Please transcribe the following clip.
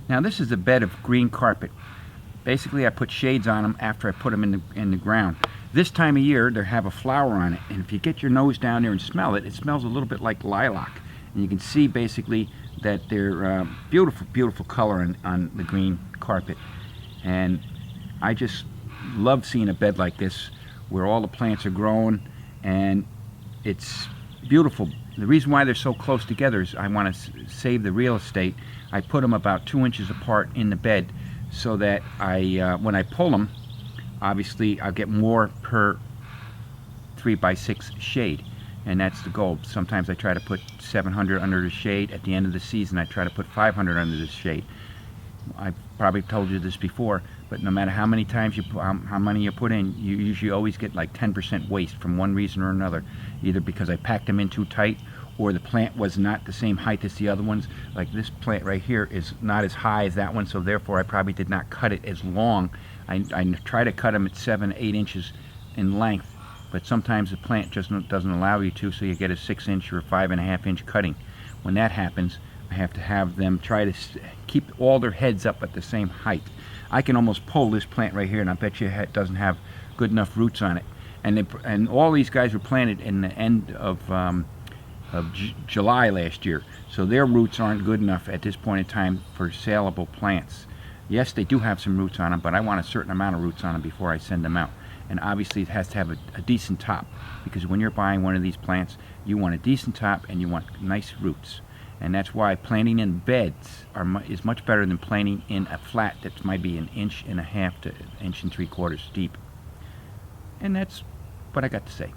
Now this is a bed of green carpet. Basically I put shades on them after I put them in the ground. This time of year they have a flower on it, and if you get your nose down there and smell it, it smells a little bit like lilac. And you can see basically that they're beautiful color on the green carpet. And I just love seeing a bed like this where all the plants are growing and it's beautiful. The reason why they're so close together is I want to save the real estate. I put them about 2 inches apart in the bed so that when I pull them, obviously I'll get more per 3x6 shade, and that's the goal. Sometimes I try to put 700 under the shade. At the end of the season I try to put 500 under the shade. I've probably told you this before, but no matter how many times how many you put in, you usually always get like 10% waste from one reason or another. Either because I packed them in too tight, or the plant was not the same height as the other ones. Like this plant right here is not as high as that one, so therefore I probably did not cut it as long. I try to cut them at 7-8 inches in length, but sometimes the plant just doesn't allow you to, so you get a 6-inch or 5.5-inch cutting. When that happens, I have to have them try to keep all their heads up at the same height. I can almost pull this plant right here, and I bet you it doesn't have good enough roots on it. And all these guys were planted in the end of July last year, so their roots aren't good enough at this point in time for saleable plants. Yes, they do have some roots on them, but I want a certain amount of roots on them before I send them out. And obviously it has to have a decent top, because when you're buying one of these plants, you want a decent top and you want nice roots. And that's why planting in beds is much better than planting in a flat that might be 1.5 inches to 1.75 inches deep. And that's what I got to say.